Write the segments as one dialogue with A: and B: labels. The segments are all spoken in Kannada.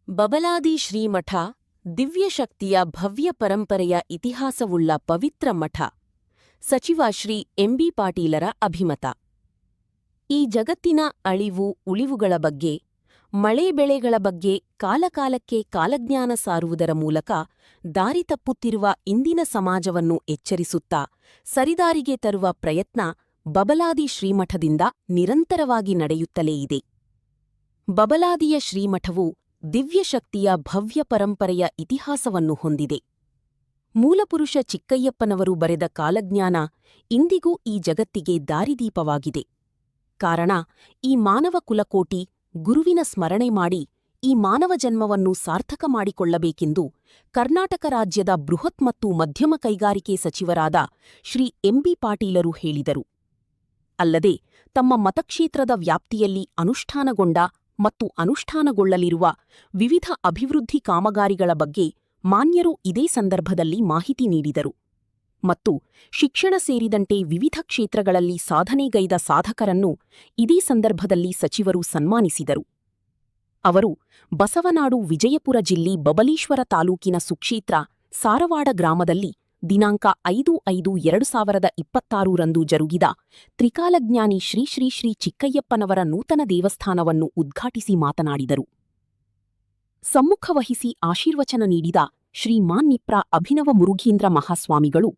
A: ಬಬಲಾದಿ ಶ್ರೀಮಠ ದಿವ್ಯಶಕ್ತಿಯ ಭವ್ಯ ಪರಂಪರೆಯ ಇತಿಹಾಸವುಳ್ಳ ಪವಿತ್ರ ಮಠ. ಸಚಿವ ಶ್ರೀ ಎಂಬಿ ಪಾಟೀಲರ ಅಭಿಮತ. ಈ ಜಗತ್ತಿನ ಅಳಿವು ಉಳಿವುಗಳ ಬಗ್ಗೆ, ಮಳೆ ಬೆಳೆಗಳ ಬಗ್ಗೆ ಕಾಲಕಾಲಕ್ಕೆ ಕಾಲಜ್ಞಾನ ಸಾರುವುದರ ಮೂಲಕ ದಾರಿ ತಪ್ಪುತ್ತಿರುವ ಇಂದಿನ ಸಮಾಜವನ್ನು ಎಚ್ಚರಿಸುತ್ತಾ ಸರಿದಾರಿಗೆ ತರುವ ಪ್ರಯತ್ನ ಬಬಲಾದಿ ಶ್ರೀಮಠದಿಂದ ನಿರಂತರವಾಗಿ ನಡೆಯುತ್ತಲೇ ಇದೆ. ಬಬಲಾದಿಯ ಶ್ರೀಮಠವು ದಿವ್ಯಶಕ್ತಿಯ ಭವ್ಯ ಪರಂಪರೆಯ ಇತಿಹಾಸವನ್ನು ಹೊಂದಿದೆ. ಮೂಲಪುರುಷ ಚಿಕ್ಕಯ್ಯಪ್ಪನವರು ಬರೆದ ಕಾಲಜ್ಞಾನ ಇಂದಿಗೂ ಈ ಜಗತ್ತಿಗೆ ದಾರಿದೀಪವಾಗಿದೆ. ಕಾರಣ, ಈ ಮಾನವ ಕುಲಕೋಟಿ ಗುರುವಿನ ಸ್ಮರಣೆ ಮಾಡಿ ಈ ಮಾನವ ಜನ್ಮವನ್ನು ಸಾರ್ಥಕ ಮಾಡಿಕೊಳ್ಳಬೇಕೆಂದು ಕರ್ನಾಟಕ ರಾಜ್ಯದ ಬೃಹತ್ ಮತ್ತು ಮಧ್ಯಮ ಕೈಗಾರಿಕೆ ಸಚಿವರಾದ ಶ್ರೀ ಎಂಬಿ ಪಾಟೀಲರು ಹೇಳಿದರು. ಅಲ್ಲದೆ ತಮ್ಮ ಮತಕ್ಷೇತ್ರದ ವ್ಯಾಪ್ತಿಯಲ್ಲಿ ಅನುಷ್ಠಾನಗೊಂಡ ಮತ್ತು ಅನುಷ್ಠಾನಗೊಳ್ಳಲಿರುವ ವಿವಿಧ ಅಭಿವೃದ್ಧಿ ಕಾಮಗಾರಿಗಳ ಬಗ್ಗೆ ಮಾನ್ಯರು ಇದೇ ಸಂದರ್ಭದಲ್ಲಿ ಮಾಹಿತಿ ನೀಡಿದರು ಮತ್ತು ಶಿಕ್ಷಣ ಸೇರಿದಂತೆ ವಿವಿಧ ಕ್ಷೇತ್ರಗಳಲ್ಲಿ ಸಾಧನೆಗೈದ ಸಾಧಕರನ್ನು ಇದೇ ಸಂದರ್ಭದಲ್ಲಿ ಸಚಿವರು ಸನ್ಮಾನಿಸಿದರು. ಅವರು ಬಸವನಾಡು ವಿಜಯಪುರ ಜಿಲ್ಲೆ ಬಬಲೇಶ್ವರ ತಾಲೂಕಿನ ಸುಕ್ಷೇತ್ರ ಸಾರವಾಡ ಗ್ರಾಮದಲ್ಲಿ ದಿನಾಂಕ 5/5/2026 ರಂದು ಜರುಗಿದ ತ್ರಿಕಾಲಜ್ಞಾನಿ ಶ್ರೀ ಶ್ರೀ ಶ್ರೀ ಚಿಕ್ಕಯ್ಯಪ್ಪನವರ ನೂತನ ದೇವಸ್ಥಾನವನ್ನು ಉದ್ಘಾಟಿಸಿ ಮಾತನಾಡಿದರು. ಸಮ್ಮುಖವಹಿಸಿ ಆಶೀರ್ವಚನ ನೀಡಿದ ಶ್ರೀ ಮಾನ್ನಿಪ್ರ ಅಭಿನವ ಮುರುಘೇಂದ್ರ ಮಹಾಸ್ವಾಮಿಗಳು,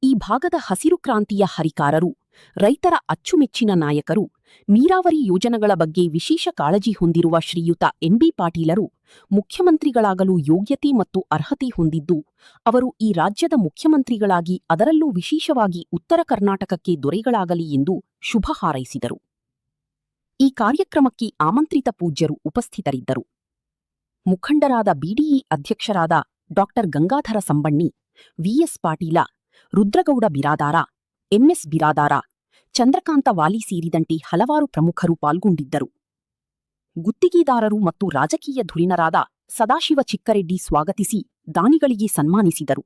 A: ಈ ಭಾಗದ ಹಸಿರು ಕ್ರಾಂತಿಯ ಹರಿಕಾರರು, ರೈತರ ಅಚ್ಚುಮೆಚ್ಚಿನ ನಾಯಕರು, ನೀರಾವರಿ ಯೋಜನೆಗಳ ಬಗ್ಗೆ ವಿಶೇಷ ಕಾಳಜಿ ಹೊಂದಿರುವ ಶ್ರೀಯುತ ಎಂಬಿ ಪಾಟೀಲರು ಮುಖ್ಯಮಂತ್ರಿಗಳಾಗಲು ಯೋಗ್ಯತೆ ಮತ್ತು ಅರ್ಹತೆ ಹೊಂದಿದ್ದು, ಅವರು ಈ ರಾಜ್ಯದ ಮುಖ್ಯಮಂತ್ರಿಗಳಾಗಿ ಅದರಲ್ಲೂ ವಿಶೇಷವಾಗಿ ಉತ್ತರ ಕರ್ನಾಟಕಕ್ಕೆ ದೊರೆಗಳಾಗಲಿ ಎಂದು ಶುಭ ಹಾರೈಸಿದರು. ಈ ಕಾರ್ಯಕ್ರಮಕ್ಕೆ ಆಮಂತ್ರಿತ ಪೂಜ್ಯರು ಉಪಸ್ಥಿತರಿದ್ದರು. ಮುಖಂಡರಾದ ಬಿಡಿಇ ಅಧ್ಯಕ್ಷರಾದ ಡಾ ಗಂಗಾಧರ ಸಂಬಣ್ಣಿ, ವಿಎಸ್ ಪಾಟೀಲ, ರುದ್ರಗೌಡ ಬಿರಾದಾರ, ಎಂಎಸ್ ಬಿರಾದಾರ, ಚಂದ್ರಕಾಂತ ವಾಲಿ ಸೇರಿದಂತೆ ಹಲವಾರು ಪ್ರಮುಖರು ಪಾಲ್ಗೊಂಡಿದ್ದರು. ಗುತ್ತಿಗೆದಾರರು ಮತ್ತು ರಾಜಕೀಯ ಧುರೀಣರಾದ ಸದಾಶಿವ ಚಿಕ್ಕರೆಡ್ಡಿ ಸ್ವಾಗತಿಸಿ ದಾನಿಗಳಿಗೆ ಸನ್ಮಾನಿಸಿದರು.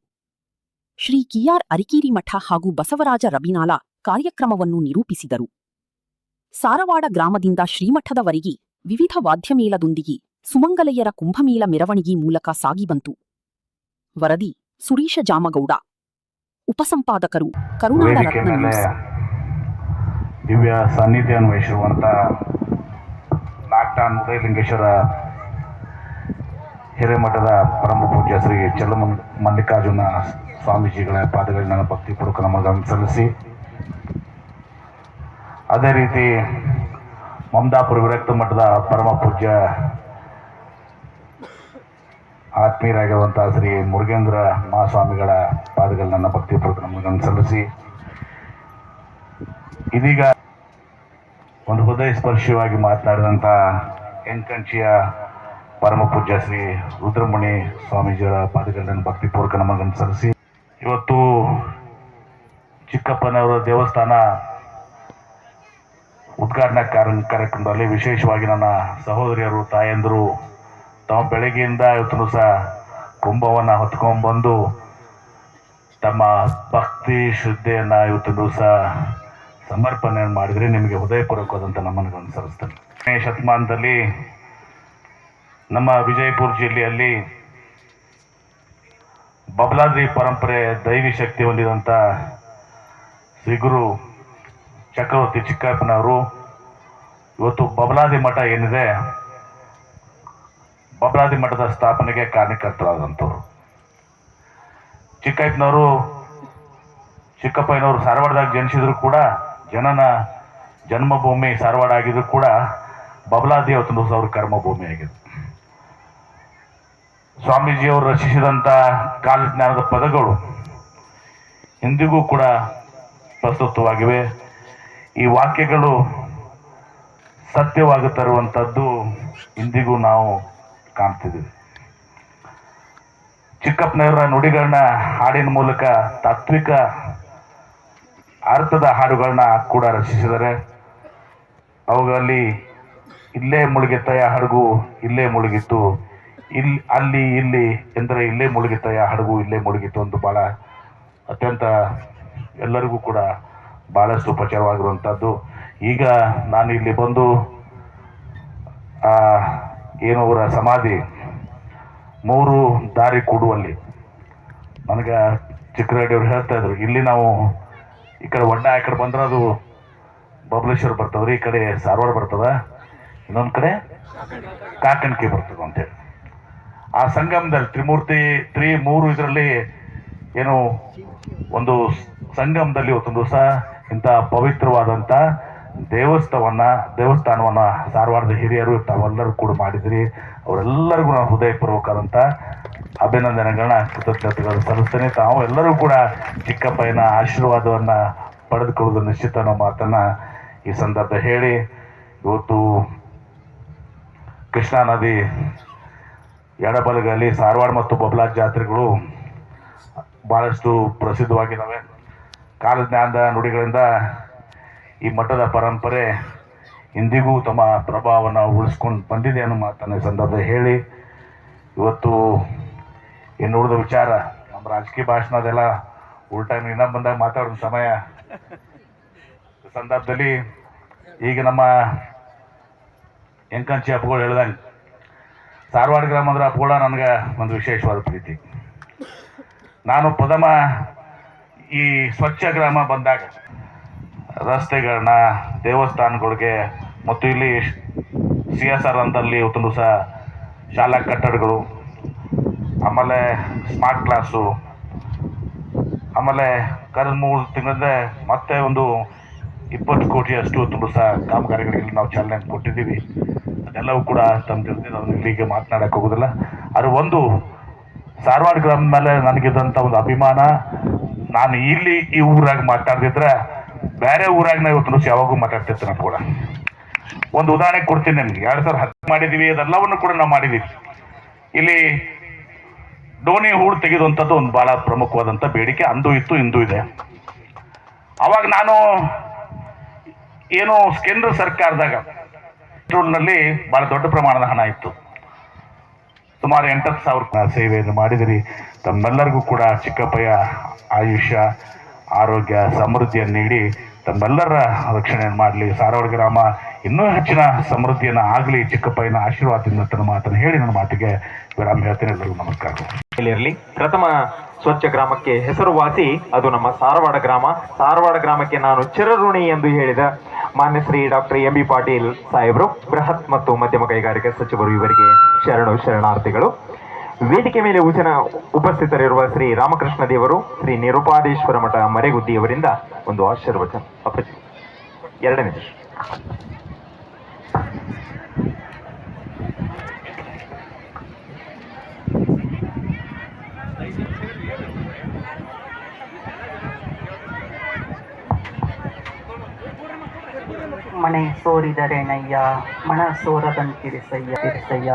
A: ಶ್ರೀ ಕಿಆರ್ ಅರಿಕೇರಿ ಮಠ ಹಾಗೂ ಬಸವರಾಜ ರಬಿನಾಲ ಕಾರ್ಯಕ್ರಮವನ್ನು ನಿರೂಪಿಸಿದರು. ಸಾರವಾಡ ಗ್ರಾಮದಿಂದ ಶ್ರೀಮಠದವರೆಗೆ ವಿವಿಧ ವಾದ್ಯಮೇಳದೊಂದಿಗೆ ಸುಮಂಗಲೆಯರ ಕುಂಭಮೇಳ ಮೆರವಣಿಗೆ ಮೂಲಕ ಸಾಗಿಬಂತು. ವರದಿ ಸುರೇಶ ಜಾಮಗೌಡ. ಉಪಸಂಪಾದಕರು ಕರುನಾಡ ರತ್ನ ನ್ಯೂಸ್.
B: ದಿವ್ಯ ಸಾನ್ನಿಧ್ಯ ಅನ್ವಯಿಸಿರುವಂಥ ನಾಗ್ಟಾನ್ ಉದಯಲಿಂಗೇಶ್ವರ ಹಿರೇಮಠದ ಪರಮ ಪೂಜ್ಯ ಶ್ರೀ ಮಲ್ಲಿಕಾರ್ಜುನ ಸ್ವಾಮೀಜಿಗಳ ಪಾದಗಳಿಗೆ ನನ್ನ ಭಕ್ತಿಪೂರ್ವಕ ನಮನಗಳನ್ನು ಸಲ್ಲಿಸಿ, ಅದೇ ರೀತಿ ಮಮದಾಪುರ ವಿರಕ್ತ ಮಠದ ಪರಮ ಪೂಜ್ಯ ಆತ್ಮೀಯರಾಗಿರುವಂಥ ಶ್ರೀ ಮುರುಘೇಂದ್ರ ಮಹಾಸ್ವಾಮಿಗಳ ಪಾದಗಳಲ್ಲಿ ನನ್ನ ಭಕ್ತಿಪೂರ್ವಕ ನಮನಗಳನ್ನು ಸಲ್ಲಿಸಿ, ಇದೀಗ ಒಂದು ಹೃದಯ ಸ್ಪರ್ಶಿಯಾಗಿ ಮಾತನಾಡಿದಂಥ ಎಂಕಂಚಿಯ ಪರಮ ಪೂಜ್ಯ ಶ್ರೀ ರುದ್ರಮುನಿ ಸ್ವಾಮೀಜಿಯವರ ಪಾದಗಳನ್ನು ಭಕ್ತಿಪೂರ್ವಕ ನಮನಗಳನ್ನು ಸಲ್ಲಿಸಿ, ಇವತ್ತು ಚಿಕ್ಕಪ್ಪನವರ ದೇವಸ್ಥಾನ ಉದ್ಘಾಟನಾ ಕಾರ್ಯಕ್ರಮದಲ್ಲಿ ವಿಶೇಷವಾಗಿ ನನ್ನ ಸಹೋದರಿಯರು, ತಾಯಂದಿರು ತಮ್ಮ ಬೆಳಗ್ಗೆಯಿಂದ ಇವತ್ತು ಸಹ ಕುಂಭವನ್ನು ಹೊತ್ಕೊಂಡ್ಬಂದು ತಮ್ಮ ಭಕ್ತಿ ಶ್ರದ್ಧೆಯನ್ನು ಇವತ್ತು ಸಹ ಸಮರ್ಪಣೆಯನ್ನು ಮಾಡಿದರೆ ನಿಮಗೆ ಹೃದಯಪೂರ್ವಕವಾದಂಥ ನಮನಗಳನ್ನು ಸಲ್ಲಿಸ್ತೇನೆ. ಶತಮಾನದಲ್ಲಿ ನಮ್ಮ ವಿಜಯಪುರ ಜಿಲ್ಲೆಯಲ್ಲಿ ಬಬಲಾದಿ ಪರಂಪರೆ ದೈವಿ ಶಕ್ತಿ ಹೊಂದಿದಂಥ ಶ್ರೀಗುರು ಚಕ್ರವರ್ತಿ ಚಿಕ್ಕಪ್ಪನವರು ಇವತ್ತು ಬಬಲಾದಿ ಮಠ ಏನಿದೆ, ಬಬಲಾದಿ ಮಠದ ಸ್ಥಾಪನೆಗೆ ಕಾರಣಕರ್ತರಾದಂಥವ್ರು. ಚಿಕ್ಕಪ್ಪನವರು ಸಾರವಾಡದಾಗ ಜನಿಸಿದ್ರು ಕೂಡ ಜನನ ಜನ್ಮಭೂಮಿ ಸಾರವಾಡ ಆಗಿದ್ರು ಕೂಡ ಬಬಲಾದಿ ಅವತ್ತು ಅವ್ರ ಕರ್ಮಭೂಮಿ ಆಗಿದೆ. ಸ್ವಾಮೀಜಿಯವರು ರಚಿಸಿದಂಥ ಕಾಲಜ್ಞಾನದ ಪದಗಳು ಇಂದಿಗೂ ಕೂಡ ಪ್ರಸ್ತುತವಾಗಿವೆ. ಈ ವಾಕ್ಯಗಳು ಸತ್ಯವಾಗಿ ತರುವಂಥದ್ದು ಇಂದಿಗೂ ನಾವು ಕಾಣ್ತಿದ್ದೀವಿ. ಚಿಕ್ಕಪ್ಪನವರ ನುಡಿಗಳನ್ನ ಹಾಡಿನ ಮೂಲಕ ತಾತ್ವಿಕ ಅರ್ಥದ ಹಾಡುಗಳನ್ನ ಕೂಡ ರಚಿಸಿದ್ದಾರೆ. ಅವುಗಳಲ್ಲಿ ಇಲ್ಲೇ ಮುಳುಗಿತಯ ಹಡಗು ಇಲ್ಲೇ ಮುಳುಗಿತ್ತು, ಅಲ್ಲಿ ಇಲ್ಲಿ ಎಂದರೆ ಇಲ್ಲೇ ಮುಳುಗಿತಯ ಹಡಗು ಇಲ್ಲೇ ಮುಳುಗಿತ್ತು ಅಂತ ಭಾಳ ಅತ್ಯಂತ ಎಲ್ಲರಿಗೂ ಕೂಡ ಭಾಳಷ್ಟು ಉಪಚಾರವಾಗಿರುವಂಥದ್ದು. ಈಗ ನಾನು ಇಲ್ಲಿ ಬಂದು ಏನು ಅವರ ಸಮಾಧಿ 3 ದಾರಿ ಕೂಡುವಲ್ಲಿ ನನಗೆ ಚಿಕ್ಕರೆಡ್ಡಿಯವ್ರು ಹೇಳ್ತಾ ಇದ್ರು, ಇಲ್ಲಿ ನಾವು ಈ ಕಡೆ ಒಡ್ಡ ಆ ಕಡೆ ಬಂದ್ರೆ ಅದು ಬಬಲೇಶ್ವರ ಬರ್ತದ್ರಿ, ಈ ಕಡೆ ಸಾರವಾಡ ಬರ್ತದ, ಇನ್ನೊಂದು ಕಡೆ ಕಾಕನ್ಕಿ ಬರ್ತದೆ ಅಂತೇಳಿ. ಆ ಸಂಗಮದಲ್ಲಿ ಮೂರು ಇದರಲ್ಲಿ ಏನು ಒಂದು ಸಂಗಮದಲ್ಲಿ ಇವತ್ತೊಂದು ದಿವಸ ಇಂಥ ಪವಿತ್ರವಾದಂಥ ದೇವಸ್ಥಾನವನ್ನ ಸಾರವಾಡದ ಹಿರಿಯರು ತಾವೆಲ್ಲರೂ ಕೂಡ ಮಾಡಿದ್ರಿ. ಅವರೆಲ್ಲರಿಗೂ ನಾನು ಹೃದಯಪೂರ್ವಕವಾದಂಥ ಅಭಿನಂದನೆಗಳನ್ನ ಕೃತಜ್ಞತೆಗಳನ್ನು ಸಲ್ಲಿಸ್ತೇನೆ. ತಾವು ಎಲ್ಲರೂ ಕೂಡ ಚಿಕ್ಕಪ್ಪಯ್ಯನ ಆಶೀರ್ವಾದವನ್ನು ಪಡೆದುಕೊಳ್ಳುವುದು ನಿಶ್ಚಿತ ಅನ್ನೋ ಮಾತನ್ನು ಈ ಸಂದರ್ಭ ಹೇಳಿ, ಇವತ್ತು ಕೃಷ್ಣಾ ನದಿ ಎಡಬಲಗಲ್ಲಿ ಸಾರವಾಡ ಮತ್ತು ಬಬಲಾದಿ ಜಾತ್ರೆಗಳು ಭಾಳಷ್ಟು ಪ್ರಸಿದ್ಧವಾಗಿದ್ದಾವೆ. ಕಾಲಜ್ಞಾನದ ನುಡಿಗಳಿಂದ ಈ ಮಠದ ಪರಂಪರೆ ಇಂದಿಗೂ ತಮ್ಮ ಪ್ರಭಾವವನ್ನು ಉಳಿಸ್ಕೊಂಡು ಬಂದಿದೆ ಅನ್ನೋ ಮಾತನ್ನು ಈ ಸಂದರ್ಭ ಹೇಳಿ, ಇವತ್ತು ಇನ್ನು ಉಳಿದ ವಿಚಾರ ನಮ್ಮ ರಾಜಕೀಯ ಭಾಷಣ ಅದೆಲ್ಲ ಉಲ್ಟಾ ಇನ್ನೊಂದು ಬಂದಾಗ ಮಾತಾಡೋ ಸಮಯ ಸಂದರ್ಭದಲ್ಲಿ ಈಗ ನಮ್ಮ ಎಂಕಂಚಿ ಹಬ್ಬಗಳು ಹೇಳ್ದಂಗೆ ಸಾರವಾಡ ಗ್ರಾಮ ಅಂದ್ರೆ ಹಬ್ಬಗಳ ನನಗೆ ಒಂದು ವಿಶೇಷವಾದ ಪ್ರೀತಿ. ನಾನು ಪ್ರಥಮ ಈ ಸ್ವಚ್ಛ ಗ್ರಾಮ ಬಂದಾಗ ರಸ್ತೆಗಳನ್ನ, ದೇವಸ್ಥಾನಗಳಿಗೆ ಮತ್ತು ಇಲ್ಲಿ CSR ಅಂತಲ್ಲಿ ಇವತ್ತೊಂದು ದಿವಸ ಶಾಲಾ ಕಟ್ಟಡಗಳು, ಆಮೇಲೆ ಸ್ಮಾರ್ಟ್ ಕ್ಲಾಸು, ಆಮೇಲೆ ಕಳೆದ 3 ತಿಂಗಳಿಂದ ಮತ್ತೆ ಒಂದು 20 ಕೋಟಿಯಷ್ಟು ಇವತ್ತೊಂದು ದಿವಸ ಕಾಮಗಾರಿಗಳಿಗೆ ನಾವು ಚಾಲನೆ ಕೊಟ್ಟಿದ್ದೀವಿ. ಅದೆಲ್ಲವೂ ಕೂಡ ತಮ್ಮ ಜೊತೆ ನಾನು ಇಲ್ಲಿಗೆ ಮಾತನಾಡಕ್ಕೆ ಹೋಗೋದಿಲ್ಲ. ಅದು ಒಂದು ಸಾರವಾಡ ಗ್ರಾಮ ಮೇಲೆ ನನಗಿದ್ದಂಥ ಒಂದು ಅಭಿಮಾನ. ನಾನು ಇಲ್ಲಿ ಈ ಊರಾಗ ಮಾತಾಡ್ತಿದ್ರೆ ಬೇರೆ ಊರಾಗ ನಾವು ಇವತ್ತು ದಿವಸ ಯಾವಾಗೂ ಮಾತಾಡ್ತಿರ್ತೀನಿ ಕೂಡ. ಒಂದು ಉದಾಹರಣೆ ಕೊಡ್ತೀನಿ ನಿಮ್ಗೆ. 2010 ಮಾಡಿದ್ದೀವಿ, ಅದೆಲ್ಲವನ್ನು ಕೂಡ ನಾವು ಮಾಡಿದ್ದೀವಿ. ಇಲ್ಲಿ ಡೋಣಿ ಹೂಳು ತೆಗೆದುವಂಥದ್ದು ಒಂದು ಭಾಳ ಪ್ರಮುಖವಾದಂಥ ಬೇಡಿಕೆ ಅಂದು ಇತ್ತು, ಇಂದು ಇದೆ. ಅವಾಗ ನಾನು ಏನು ಕೇಂದ್ರ ಸರ್ಕಾರದಾಗ ನಲ್ಲಿ ಭಾಳ ದೊಡ್ಡ ಪ್ರಮಾಣದ ಹಣ ಇತ್ತು, ಸುಮಾರು 80,000 ಸೇವೆಯನ್ನು ಮಾಡಿದಿರಿ. ತಮ್ಮೆಲ್ಲರಿಗೂ ಕೂಡ ಚಿಕ್ಕಪ್ಪಯ್ಯ ಆಯುಷ್ಯ, ಆರೋಗ್ಯ, ಸಮೃದ್ಧಿಯನ್ನು ನೀಡಿ ತಮ್ಮೆಲ್ಲರ ರಕ್ಷಣೆಯನ್ನು ಮಾಡಲಿ, ಸಾರವಾಡ ಗ್ರಾಮ ಇನ್ನೂ ಹೆಚ್ಚಿನ ಸಮೃದ್ಧಿಯನ್ನು ಆಗಲಿ, ಚಿಕ್ಕಪ್ಪಯ್ಯನ ಆಶೀರ್ವಾದದಿಂದ ತನ್ನ ಮಾತನ್ನು ಹೇಳಿ ನನ್ನ ಮಾತಿಗೆ ವಿರಾಮ ಹೇಳ್ತೇನೆ. ಎಲ್ಲರಿಗೂ ನಮಸ್ಕಾರ.
C: ಇರಲಿ. ಪ್ರಥಮ ಸ್ವಚ್ಛ ಗ್ರಾಮಕ್ಕೆ ಹೆಸರುವಾಸಿ ಅದು ನಮ್ಮ ಸಾರವಾಡ ಗ್ರಾಮ. ಸಾರವಾಡ ಗ್ರಾಮಕ್ಕೆ ನಾನು ಚಿರಋಣಿ ಎಂದು ಹೇಳಿದ ಮಾನ್ಯ ಶ್ರೀ ಡಾಕ್ಟರ್ MB ಪಾಟೀಲ್ ಸಾಹೇಬರು, ಬೃಹತ್ ಮತ್ತು ಮಧ್ಯಮ ಕೈಗಾರಿಕಾ ಸಚಿವರು, ಇವರಿಗೆ ಶರಣಾರ್ಥಿಗಳು. ವೇದಿಕೆ ಮೇಲೆ ಉಪಸ್ಥಿತರಿರುವ ಶ್ರೀ ರಾಮಕೃಷ್ಣ ದೇವರು, ಶ್ರೀ ನಿರುಪಾದೇಶ್ವರ ಮಠ ಮರೆಗುದ್ದಿಯವರಿಂದ ಒಂದು ಆಶೀರ್ವಚನ. ಅಪ್ಪಾಜಿ 2 ನಿಮಿಷ.
D: ಮನೆ ಸೋರಿದರೇನಯ್ಯ, ಮಣ ಸೋರದಂತಿರಿಸಯ್ಯ,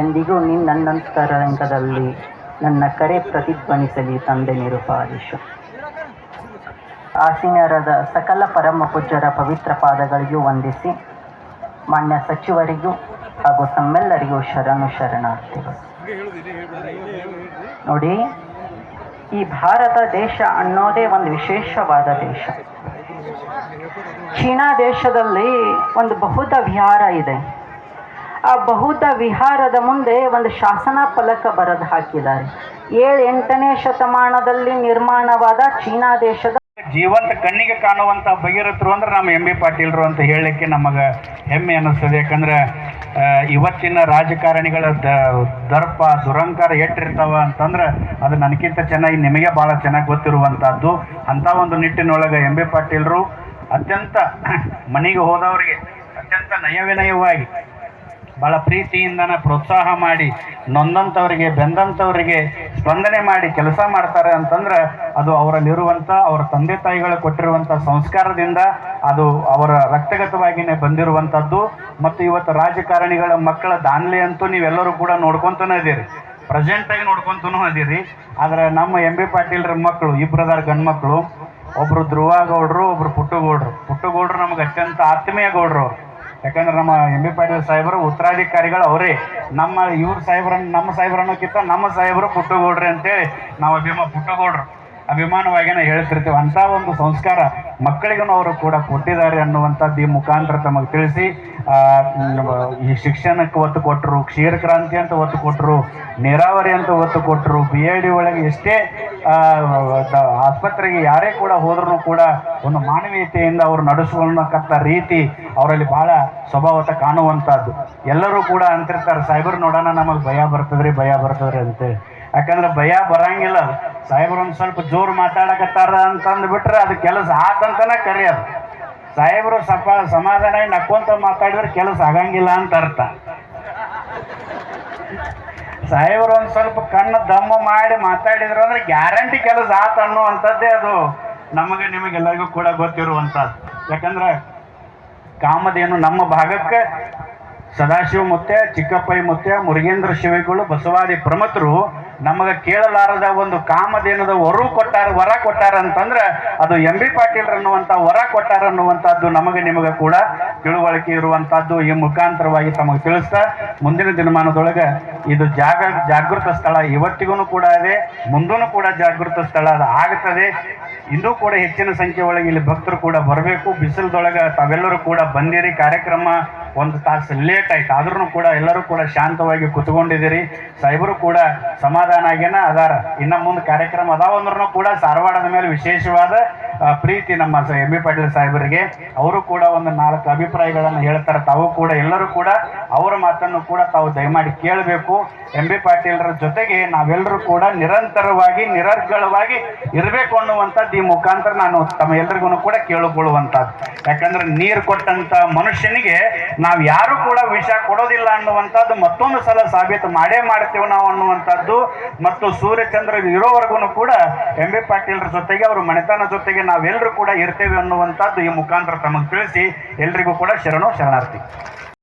D: ಎಂದಿಗೂ ನನ್ನಂತರಂಗದಲ್ಲಿ ನನ್ನ ಕರೆ ಪ್ರತಿಧ್ವನಿಸಲಿ ತಂದೆ ನಿರುಪಾದೇಶ. ಆಸೀನರಾದ ಸಕಲ ಪರಮ ಪೂಜ್ಯರ ಪವಿತ್ರ ಪಾದಗಳಿಗೂ ವಂದಿಸಿ, ಮಾನ್ಯ ಸಚಿವರಿಗೂ ಹಾಗೂ ತಮ್ಮೆಲ್ಲರಿಗೂ ಶರಣಾರ್ಥಿಗಳು. ನೋಡಿ, ಈ ಭಾರತ ದೇಶ ಅನ್ನೋದೇ ಒಂದು ವಿಶೇಷವಾದ ದೇಶ. ಚೀನಾ ದೇಶದಲ್ಲಿ ಒಂದು ಬೌದ್ಧ ವಿಹಾರ ಇದೆ. ಆ ಬೌದ್ಧ ವಿಹಾರದ ಮುಂದೆ ಒಂದು ಶಾಸನ ಫಲಕ ಬರೆದು ಹಾಕಿದ್ದಾರೆ. 7-8ನೇ ಶತಮಾನದಲ್ಲಿ ನಿರ್ಮಾಣವಾದ ಚೀನಾ ದೇಶದ
E: ಜೀವಂತ ಕಣ್ಣಿಗೆ ಕಾಣುವಂಥ ಭಗೀರಥರು ಅಂದ್ರೆ ನಮ್ಮ MB ಪಾಟೀಲ್ರು ಅಂತ ಹೇಳಲಿಕ್ಕೆ ನಮಗೆ ಹೆಮ್ಮೆ ಅನ್ನಿಸ್ತದೆ. ಯಾಕಂದ್ರೆ ಇವತ್ತಿನ ರಾಜಕಾರಣಿಗಳ ದರ್ಪ ದುರಂಕಾರ ಎಟ್ಟಿರ್ತಾವ ಅಂತಂದ್ರೆ ಅದು ನನಗಿಂತ ಚೆನ್ನಾಗಿ ನಿಮಗೆ ಭಾಳ ಚೆನ್ನಾಗಿ ಗೊತ್ತಿರುವಂಥದ್ದು. ಅಂಥ ಒಂದು ನಿಟ್ಟಿನೊಳಗೆ MB ಪಾಟೀಲ್ರು ಅತ್ಯಂತ ಮನೆಗೆ ಹೋದವರಿಗೆ ಅತ್ಯಂತ ನಯವಿನಯವಾಗಿ ಭಾಳ ಪ್ರೀತಿಯಿಂದನ ಪ್ರೋತ್ಸಾಹ ಮಾಡಿ, ನೊಂದಂಥವರಿಗೆ ಬೆಂದಂಥವರಿಗೆ ಸ್ಪಂದನೆ ಮಾಡಿ ಕೆಲಸ ಮಾಡ್ತಾರೆ ಅಂತಂದ್ರೆ ಅದು ಅವರಲ್ಲಿರುವಂಥ ಅವರ ತಂದೆ ತಾಯಿಗಳು ಕೊಟ್ಟಿರುವಂಥ ಸಂಸ್ಕಾರದಿಂದ, ಅದು ಅವರ ರಕ್ತಗತವಾಗಿಯೇ ಬಂದಿರುವಂಥದ್ದು. ಮತ್ತು ಇವತ್ತು ರಾಜಕಾರಣಿಗಳ ಮಕ್ಕಳ ದಾನ್ಲೆ ಅಂತೂ ನೀವೆಲ್ಲರೂ ಕೂಡ ನೋಡ್ಕೊತಾನೆ ಇದ್ದೀರಿ. ಪ್ರೆಸೆಂಟಾಗಿ ನೋಡ್ಕೊಂತೂ ಅದೀರಿ. ಆದರೆ ನಮ್ಮ ಎಂ ಬಿ ಪಾಟೀಲ್ರ ಮಕ್ಕಳು ಇಬ್ಬರದಾರ ಗಂಡು ಮಕ್ಕಳು, ಒಬ್ಬರು ಧ್ರುವ ಗೌಡ್ರು, ಒಬ್ಬರು ಪುಟ್ಟಗೌಡ್ರು ನಮಗೆ ಅತ್ಯಂತ ಆತ್ಮೀಯ ಗೌಡ್ರು ಅವರು. ಯಾಕಂದ್ರೆ ನಮ್ಮ ಎಂ ಬಿ ಪಾಟೀಲ್ ಸಾಹೇಬರು ಉತ್ತರಾಧಿಕಾರಿಗಳು ಅವರೇ. ನಮ್ಮ ಸಾಹೇಬರನ್ನೋಕ್ಕಿಂತ ನಮ್ಮ ಸಾಹೇಬರು ಪುಟ್ಟಗೌಡ್ರಿ ಅಂತೇಳಿ ನಾವು ಪುಟ್ಟಗೌಡ್ರು ಅಭಿಮಾನವಾಗಿನ ಹೇಳ್ತಿರ್ತೀವಿ. ಅಂಥ ಒಂದು ಸಂಸ್ಕಾರ ಮಕ್ಕಳಿಗೂ ಅವರು ಕೂಡ ಕೊಟ್ಟಿದ್ದಾರೆ ಅನ್ನುವಂಥದ್ದು ಈ ಮುಖಾಂತರ ತಮಗೆ ತಿಳಿಸಿ, ಈ ಶಿಕ್ಷಣಕ್ಕೆ ಒತ್ತು ಕೊಟ್ಟರು, ಕ್ಷೀರ ಕ್ರಾಂತಿ ಅಂತ ಒತ್ತು ಕೊಟ್ಟರು, ನೀರಾವರಿ ಅಂತ ಒತ್ತು ಕೊಟ್ಟರು, BID ಒಳಗೆ ಎಷ್ಟೇ ಆಸ್ಪತ್ರೆಗೆ ಯಾರೇ ಕೂಡ ಹೋದ್ರೂ ಕೂಡ ಒಂದು ಮಾನವೀಯತೆಯಿಂದ ಅವರು ನಡೆಸ್ಕೊಳ್ಳತಕ್ಕ ರೀತಿ ಅವರಲ್ಲಿ ಬಹಳ ಸ್ವಭಾವತ ಕಾಣುವಂಥದ್ದು. ಎಲ್ಲರೂ ಕೂಡ ಅಂತಿರ್ತಾರೆ, ಸಾಹೇಬರು ನೋಡೋಣ ನಮಗೆ ಭಯ ಬರ್ತದ್ರಿ ಅಂತೇಳಿ. ಯಾಕಂದ್ರೆ ಭಯ ಬರಂಗಿಲ್ಲ. ಸಾಹೇಬರು ಒಂದು ಸ್ವಲ್ಪ ಜೋರು ಮಾತಾಡಕತ್ತಾರ ಅಂತಂದು ಬಿಟ್ರೆ ಅದು ಕೆಲಸ ಆತಂತನ ಕರೆಯೋದು. ಸಾಹೇಬರು ಸ್ವಲ್ಪ ಸಮಾಧಾನ ನಕ್ಕೊಂತ ಮಾತಾಡಿದ್ರೆ ಕೆಲಸ ಆಗಂಗಿಲ್ಲ ಅಂತ ಅರ್ಥ. ಸಾಹೇಬರು ಒಂದು ಸ್ವಲ್ಪ ಕಣ್ಣು ದಮ್ಮ ಮಾಡಿ ಮಾತಾಡಿದ್ರು ಅಂದ್ರೆ ಗ್ಯಾರಂಟಿ ಕೆಲಸ ಆತ ಅನ್ನುವಂಥದ್ದೇ ಅದು ನಮಗೆ ನಿಮಗೆಲ್ಲರಿಗೂ ಕೂಡ ಗೊತ್ತಿರುವಂಥದ್ದು. ಯಾಕಂದ್ರೆ ಕಾಮಧೇನು ನಮ್ಮ ಭಾಗಕ್ಕೆ ಸದಾಶಿವ ಮುತ್ಯ, ಚಿಕ್ಕಪ್ಪಯ್ಯ ಮುತ್ಯ, ಮುರುಗೇಂದ್ರ ಶಿವಿಗಳು, ಬಸವಾದಿ ಪ್ರಮಥರು ನಮಗೆ ಕೇಳಲಾರದ ಒಂದು ಕಾಮಧೇನದ ವರ ಕೊಟ್ಟಾರ ಅಂತಂದ್ರೆ ಅದು ಎಂ ಬಿ ಪಾಟೀಲ್ ಅನ್ನುವಂಥ ವರ ಕೊಟ್ಟಾರ ಅನ್ನುವಂಥದ್ದು ನಿಮಗೆ ಕೂಡ ತಿಳುವಳಿಕೆ ಇರುವಂಥದ್ದು. ಈ ಮುಖಾಂತರವಾಗಿ ತಮಗೆ ತಿಳಿಸ್ತಾ ಮುಂದಿನ ದಿನಮಾನದೊಳಗೆ ಇದು ಜಾಗೃತ ಸ್ಥಳ ಇವತ್ತಿಗೂ ಕೂಡ ಇದೆ, ಮುಂದೂ ಕೂಡ ಜಾಗೃತ ಸ್ಥಳ ಅದು ಆಗುತ್ತದೆ. ಇನ್ನೂ ಕೂಡ ಹೆಚ್ಚಿನ ಸಂಖ್ಯೆ ಒಳಗೆ ಇಲ್ಲಿ ಭಕ್ತರು ಕೂಡ ಬರಬೇಕು. ಬಿಸಿಲದೊಳಗೆ ತಾವೆಲ್ಲರೂ ಕೂಡ ಬಂದಿರಿ. ಕಾರ್ಯಕ್ರಮ ಒಂದು ತಾಸು ಲೇಟ್ ಆಯ್ತು, ಆದ್ರೂ ಕೂಡ ಎಲ್ಲರೂ ಕೂಡ ಶಾಂತವಾಗಿ ಕುತ್ಕೊಂಡಿದ್ದೀರಿ. ಸಾಹೇಬರು ಕೂಡ ಸಮಾಧಾನ ಆಗೇನ ಅದಾರ. ಇನ್ನು ಮುಂದೆ ಕಾರ್ಯಕ್ರಮ ಅದಾವಂದ್ರೂ ಕೂಡ ಧಾರವಾಡದ ಮೇಲೆ ವಿಶೇಷವಾದ ಪ್ರೀತಿ ನಮ್ಮ ಎಂ ಬಿ ಪಾಟೀಲ್ ಸಾಹೇಬರಿಗೆ. ಅವರು ಕೂಡ ಒಂದು 4 ಅಭಿಪ್ರಾಯಗಳನ್ನು ಹೇಳ್ತಾರೆ. ತಾವು ಕೂಡ ಎಲ್ಲರೂ ಕೂಡ ಅವರ ಮಾತನ್ನು ಕೂಡ ತಾವು ದಯಮಾಡಿ ಕೇಳಬೇಕು. ಎಂ ಬಿ ಪಾಟೀಲ್ರ ಜೊತೆಗೆ ನಾವೆಲ್ಲರೂ ಕೂಡ ನಿರಂತರವಾಗಿ ನಿರರ್ಗಳವಾಗಿ ಇರಬೇಕು ಅನ್ನುವಂಥದ್ದು ಈ ಮುಖಾಂತರ ನಾನು ತಮ್ಮ ಎಲ್ರಿಗೂ ಕೂಡ ಕೇಳಿಕೊಳ್ಳುವಂಥದ್ದು. ಯಾಕಂದ್ರೆ ನೀರು ಕೊಟ್ಟಂತ ಮನುಷ್ಯನಿಗೆ ನಾವು ಯಾರು ಕೂಡ ವಿಷ ಕೊಡೋದಿಲ್ಲ ಅನ್ನುವಂಥದ್ದು ಮತ್ತೊಂದು ಸಲ ಸಾಬೀತು ಮಾಡ್ತೇವೆ ನಾವು ಅನ್ನುವಂಥದ್ದು. ಮತ್ತು ಸೂರ್ಯಚಂದ್ರ ಇರೋವರೆಗೂ ಕೂಡ ಎಂ ಬಿ ಪಾಟೀಲ್ರ ಜೊತೆಗೆ ಅವರು ಮನೆತನ ಜೊತೆಗೆ ನಾವೆಲ್ಲರೂ ಕೂಡ ಇರ್ತೇವೆ ಅನ್ನುವಂಥದ್ದು ಈ ಮುಖಾಂತರ ತಮಗೆ ತಿಳಿಸಿ ಎಲ್ರಿಗೂ ಕೂಡ ಶರಣಾರ್ಥಿ.